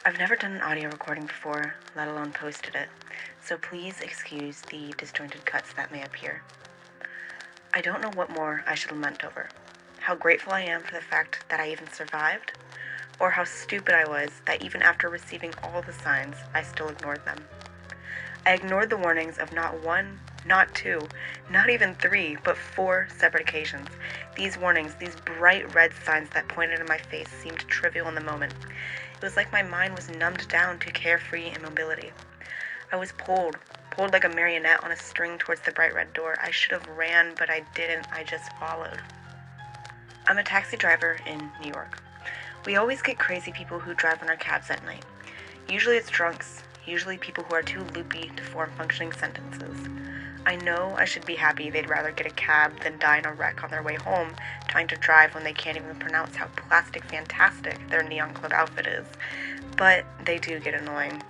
I've never done an audio recording before, let alone posted it, so please excuse the disjointed cuts that may appear. I don't know what more I should lament over. How grateful I am for the fact that I even survived, or how stupid I was that even after receiving all the signs, I still ignored them. I ignored the warnings of not one, not two, not even three, but 4 separate occasions. These warnings, these bright red signs that pointed in my face seemed trivial in the moment. It was like my mind was numbed down to carefree immobility. I was pulled like a marionette on a string towards the bright red door. I should have ran, but I didn't. I just followed. I'm a taxi driver in New York. We always get crazy people who drive in our cabs at night. Usually it's drunks, usually people who are too loopy to form functioning sentences. I know I should be happy they'd rather get a cab than die in a wreck on their way home trying to drive when they can't even pronounce how plastic fantastic their neon club outfit is. But they do get annoying.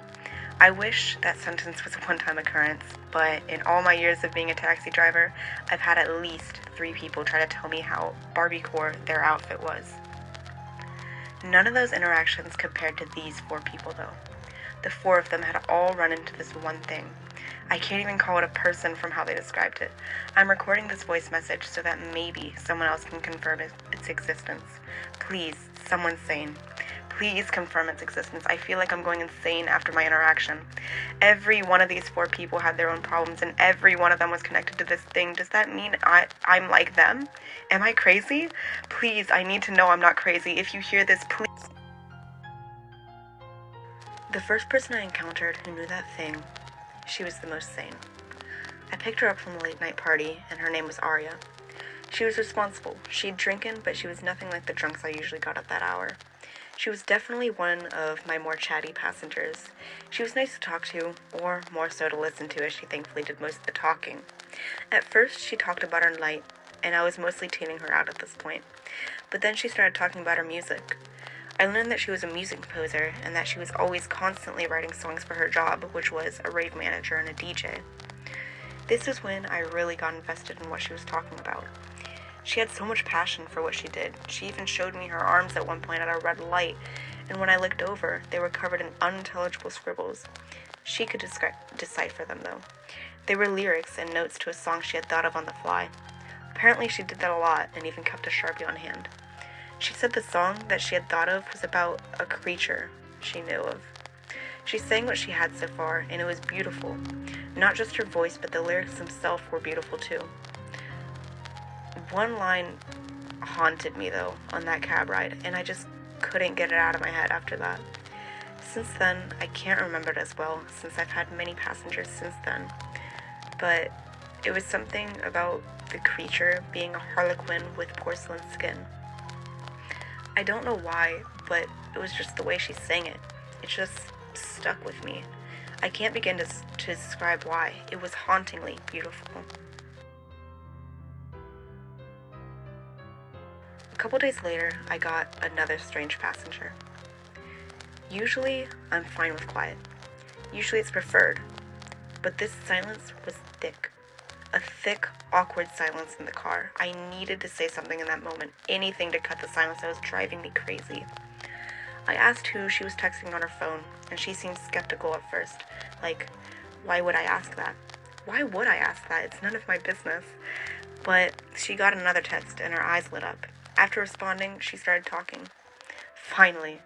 I wish that sentence was a one-time occurrence, but in all my years of being a taxi driver, I've had at least 3 people try to tell me how Barbie-core their outfit was. None of those interactions compared to these 4 people, though. The 4 of them had all run into this one thing. I can't even call it a person from how they described it. I'm recording this voice message so that maybe someone else can confirm its existence. Please, someone sane. Please confirm its existence. I feel like I'm going insane after my interaction. Every one of these 4 people had their own problems, and every one of them was connected to this thing. Does that mean I'm like them? Am I crazy? Please, I need to know I'm not crazy. If you hear this, please. The first person I encountered who knew that thing, she was the most sane. I picked her up from a late night party, and her name was Arya. She was responsible. She'd drinking, but she was nothing like the drunks I usually got at that hour. She was definitely one of my more chatty passengers. She was nice to talk to, or more so to listen to, as she thankfully did most of the talking. At first, she talked about her night, and I was mostly tuning her out at this point. But then she started talking about her music. I learned that she was a music composer, and that she was always constantly writing songs for her job, which was a rave manager and a DJ. This is when I really got invested in what she was talking about. She had so much passion for what she did. She even showed me her arms at one point at a red light, and when I looked over, they were covered in unintelligible scribbles. She could decipher them, though. They were lyrics and notes to a song she had thought of on the fly. Apparently she did that a lot, and even kept a Sharpie on hand. She said the song that she had thought of was about a creature she knew of. She sang what she had so far, and it was beautiful. Not just her voice, but the lyrics themselves were beautiful too. One line haunted me, though, on that cab ride, and I just couldn't get it out of my head after that. Since then, I can't remember it as well, since I've had many passengers since then. But it was something about the creature being a harlequin with porcelain skin. I don't know why, but it was just the way she sang it. It just stuck with me. I can't begin to describe why. It was hauntingly beautiful. A couple days later, I got another strange passenger. Usually, I'm fine with quiet. Usually it's preferred. But this silence was thick. A thick, awkward silence in the car. I needed to say something in that moment. Anything to cut the silence that was driving me crazy. I asked who she was texting on her phone, and she seemed skeptical at first. Like, why would I ask that? Why would I ask that? It's none of my business. But she got another text, and her eyes lit up. After responding, she started talking. Finally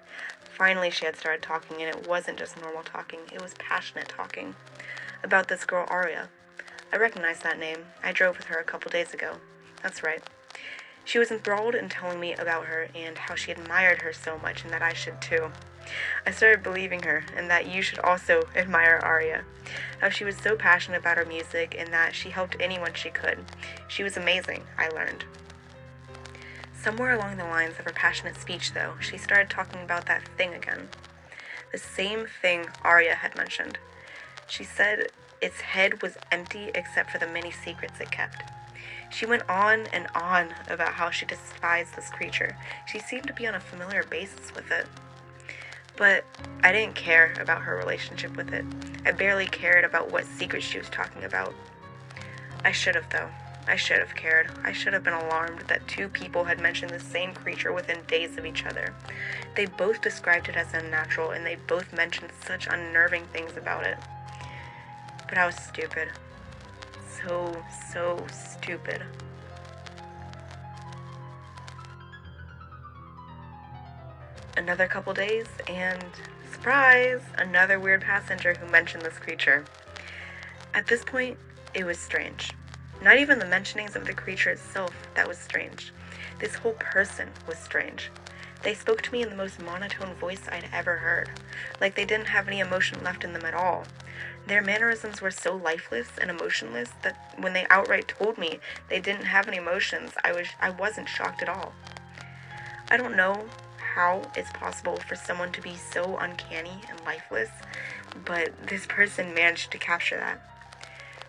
she had started talking, and it wasn't just normal talking. It was passionate talking. About this girl, Arya. I recognized that name. I drove with her a couple days ago. That's right. She was enthralled in telling me about her and how she admired her so much and that I should too. I started believing her and that you should also admire Arya. How she was so passionate about her music and that she helped anyone she could. She was amazing, I learned. Somewhere along the lines of her passionate speech, though, she started talking about that thing again. The same thing Arya had mentioned. She said its head was empty except for the many secrets it kept. She went on and on about how she despised this creature. She seemed to be on a familiar basis with it. But I didn't care about her relationship with it. I barely cared about what secrets she was talking about. I should have, though. I should have cared. I should have been alarmed that two people had mentioned the same creature within days of each other. They both described it as unnatural, and they both mentioned such unnerving things about it. But I was stupid. So stupid. Another couple days, and surprise, another weird passenger who mentioned this creature. At this point, it was strange. Not even the mentionings of the creature itself that was strange. This whole person was strange. They spoke to me in the most monotone voice I'd ever heard, like they didn't have any emotion left in them at all. Their mannerisms were so lifeless and emotionless that when they outright told me they didn't have any emotions, I wasn't shocked at all. I don't know how it's possible for someone to be so uncanny and lifeless, but this person managed to capture that.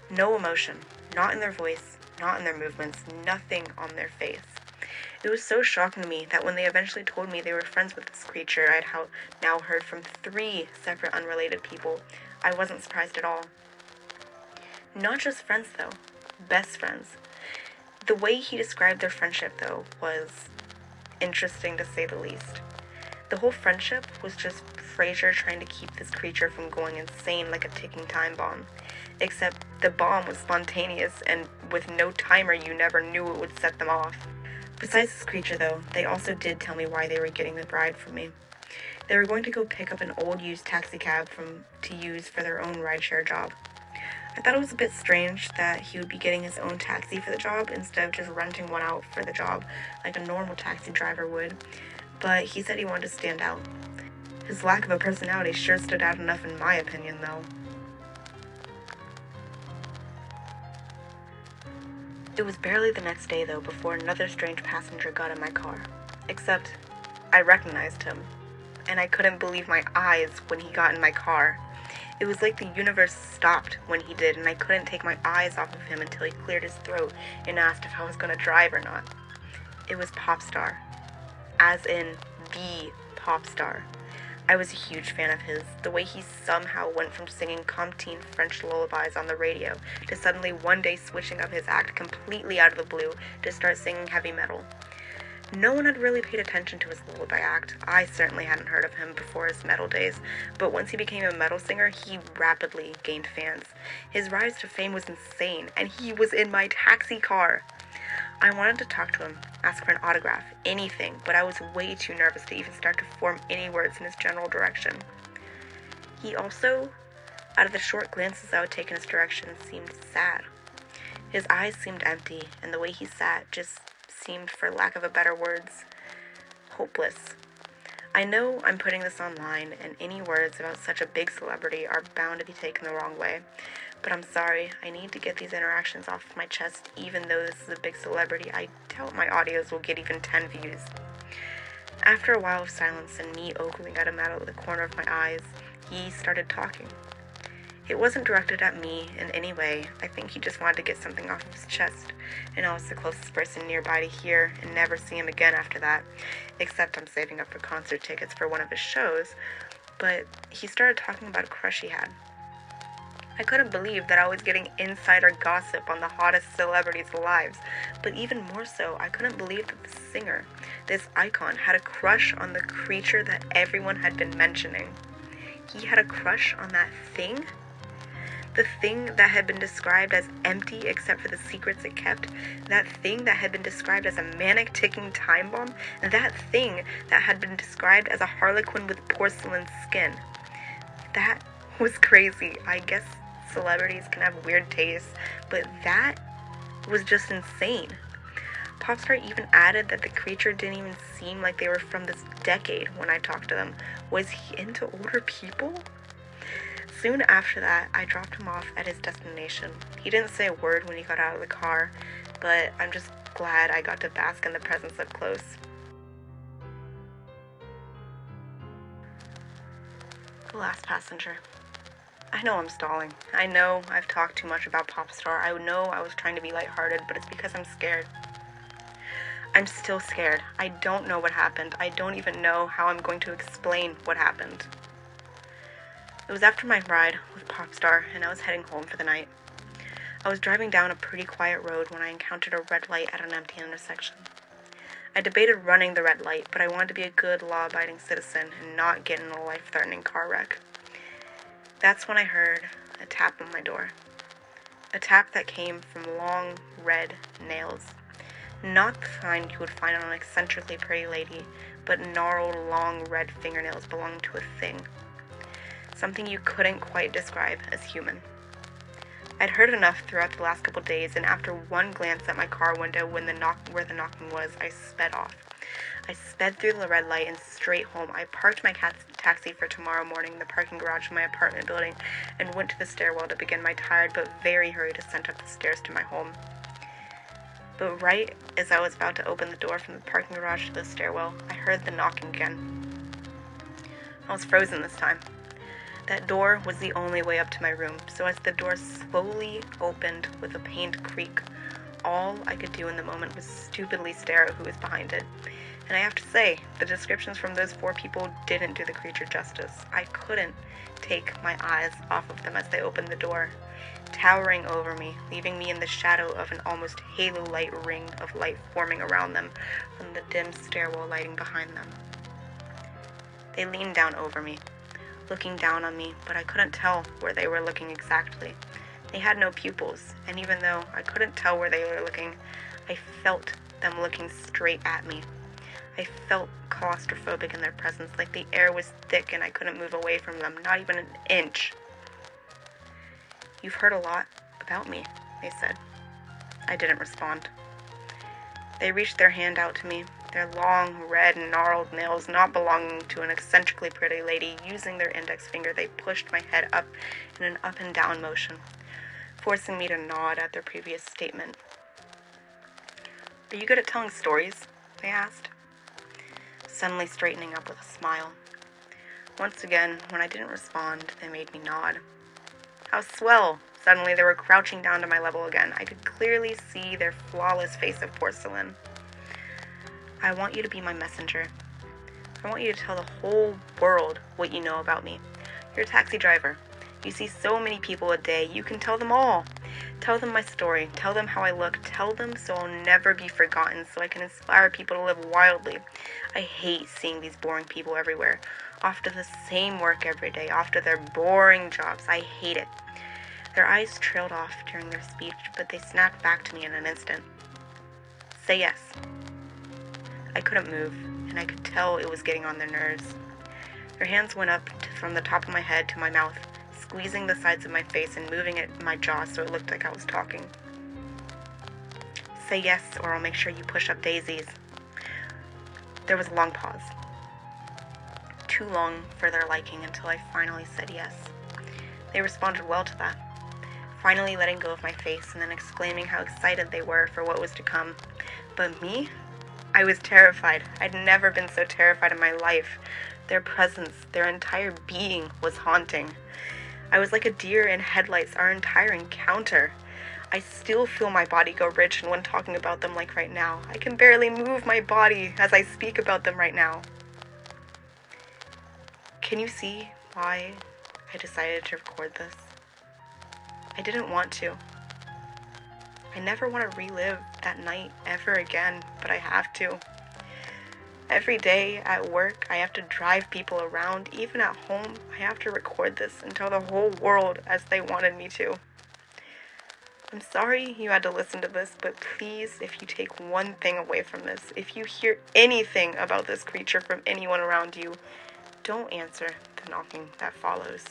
No emotion, not in their voice, not in their movements, nothing on their face. It was so shocking to me that when they eventually told me they were friends with this creature I'd now heard from 3 separate unrelated people, I wasn't surprised at all. Not just friends though, best friends. The way he described their friendship though was interesting to say the least. The whole friendship was just Fraser trying to keep this creature from going insane like a ticking time bomb. Except the bomb was spontaneous, and with no timer you never knew it would set them off. Besides this creature though, they also did tell me why they were getting the bride from me. They were going to go pick up an old used taxi cab to use for their own rideshare job. I thought it was a bit strange that he would be getting his own taxi for the job instead of just renting one out for the job like a normal taxi driver would, but he said he wanted to stand out. His lack of a personality sure stood out enough in my opinion though. It was barely the next day though before another strange passenger got in my car. Except, I recognized him, and I couldn't believe my eyes when he got in my car. It was like the universe stopped when he did, and I couldn't take my eyes off of him until he cleared his throat and asked if I was going to drive or not. It was Popstar. As in, the Popstar. I was a huge fan of his. The way he somehow went from singing comptine French lullabies on the radio to suddenly one day switching up his act completely out of the blue to start singing heavy metal. No one had really paid attention to his lullaby act. I certainly hadn't heard of him before his metal days, but once he became a metal singer, he rapidly gained fans. His rise to fame was insane, and he was in my taxi car. I wanted to talk to him, ask for an autograph, anything, but I was way too nervous to even start to form any words in his general direction. He also, out of the short glances I would take in his direction, seemed sad. His eyes seemed empty, and the way he sat just seemed, for lack of a better words, hopeless. I know I'm putting this online, and any words about such a big celebrity are bound to be taken the wrong way, but I'm sorry, I need to get these interactions off my chest. Even though this is a big celebrity, I doubt my audios will get even 10 views. After a while of silence and me ogling at him out of the corner of my eyes, he started talking. It wasn't directed at me in any way. I think he just wanted to get something off of his chest, and I was the closest person nearby to hear and never see him again after that, except I'm saving up for concert tickets for one of his shows. But he started talking about a crush he had. I couldn't believe that I was getting insider gossip on the hottest celebrities' lives, but even more so, I couldn't believe that the singer, this icon, had a crush on the creature that everyone had been mentioning. He had a crush on that thing? The thing that had been described as empty except for the secrets it kept, that thing that had been described as a manic ticking time bomb, that thing that had been described as a harlequin with porcelain skin. That was crazy. I guess celebrities can have weird tastes, but that was just insane. Popstar even added that the creature didn't even seem like they were from this decade when I talked to them. Was he into older people? Soon after that, I dropped him off at his destination. He didn't say a word when he got out of the car, but I'm just glad I got to bask in the presence up close. The last passenger. I know I'm stalling. I know I've talked too much about Popstar. I know I was trying to be lighthearted, but it's because I'm scared. I'm still scared. I don't know what happened. I don't even know how I'm going to explain what happened. It was after my ride with Popstar, and I was heading home for the night. I was driving down a pretty quiet road when I encountered a red light at an empty intersection. I debated running the red light, but I wanted to be a good, law-abiding citizen and not get in a life-threatening car wreck. That's when I heard a tap on my door. A tap that came from long, red nails. Not the kind you would find on an eccentrically pretty lady, but gnarled, long, red fingernails belonging to a thing. Something you couldn't quite describe as human. I'd heard enough throughout the last couple days, and after one glance at my car window where the knocking was, I sped off. I sped through the red light and straight home. I parked my taxi for tomorrow morning in the parking garage of my apartment building and went to the stairwell to begin my tired but very hurried ascent up the stairs to my home. But right as I was about to open the door from the parking garage to the stairwell, I heard the knocking again. I was frozen this time. That door was the only way up to my room, so as the door slowly opened with a pained creak, all I could do in the moment was stupidly stare at who was behind it. And I have to say, the descriptions from those 4 people didn't do the creature justice. I couldn't take my eyes off of them as they opened the door, towering over me, leaving me in the shadow of an almost halo-like ring of light forming around them from the dim stairwell lighting behind them. They leaned down over me, looking down on me, but I couldn't tell where they were looking exactly. They had no pupils, and even though I couldn't tell where they were looking, I felt them looking straight at me. I felt claustrophobic in their presence, like the air was thick and I couldn't move away from them, not even an inch. "You've heard a lot about me," they said. I didn't respond. They reached their hand out to me, their long, red, gnarled nails not belonging to an eccentrically pretty lady. Using their index finger, they pushed my head up in an up and down motion, forcing me to nod at their previous statement. "Are you good at telling stories?" they asked, suddenly straightening up with a smile. Once again, when I didn't respond, they made me nod. "How swell!" Suddenly they were crouching down to my level again. I could clearly see their flawless face of porcelain. "I want you to be my messenger. I want you to tell the whole world what you know about me. You're a taxi driver. You see so many people a day. You can tell them all. Tell them my story. Tell them how I look. Tell them so I'll never be forgotten, so I can inspire people to live wildly. I hate seeing these boring people everywhere, off to the same work every day, off to their boring jobs. I hate it." Their eyes trailed off during their speech, but they snapped back to me in an instant. "Say yes." I couldn't move, and I could tell it was getting on their nerves. Their hands went up from the top of my head to my mouth, squeezing the sides of my face and moving my jaw so it looked like I was talking. "Say yes, or I'll make sure you push up daisies." There was a long pause. Too long for their liking until I finally said yes. They responded well to that, finally letting go of my face and then exclaiming how excited they were for what was to come. But me? I was terrified. I'd never been so terrified in my life. Their presence, their entire being was haunting. I was like a deer in headlights our entire encounter. I still feel my body go rigid when talking about them like right now. I can barely move my body as I speak about them right now. Can you see why I decided to record this? I didn't want to. I never want to relive that night ever again, but I have to. Every day at work, I have to drive people around. Even at home, I have to record this and tell the whole world as they wanted me to. I'm sorry you had to listen to this, but please, if you take one thing away from this, if you hear anything about this creature from anyone around you, don't answer the knocking that follows.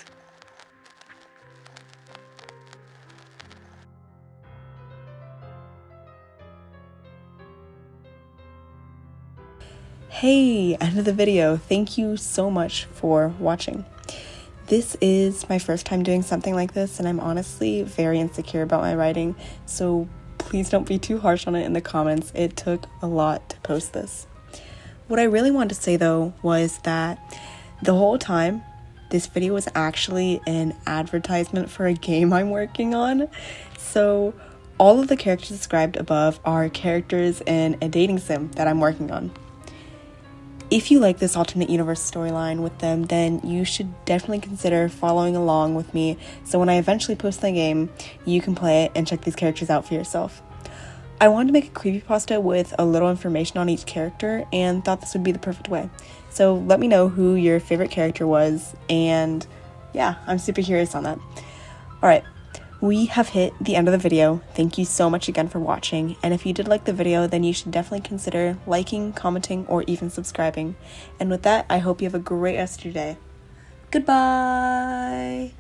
Hey, end of the video. Thank you so much for watching. This is my first time doing something like this, and I'm honestly very insecure about my writing, so please don't be too harsh on it in the comments. It took a lot to post this. What I really wanted to say, though, was that the whole time, this video was actually an advertisement for a game I'm working on. So all of the characters described above are characters in a dating sim that I'm working on. If you like this alternate universe storyline with them, then you should definitely consider following along with me, so when I eventually post the game, you can play it and check these characters out for yourself. I wanted to make a creepypasta with a little information on each character and thought this would be the perfect way. So let me know who your favorite character was, and yeah, I'm super curious on that. Alright, we have hit the end of the video. Thank you so much again for watching, and if you did like the video, then you should definitely consider liking, commenting, or even subscribing. And with that, I hope you have a great rest of your day. Goodbye!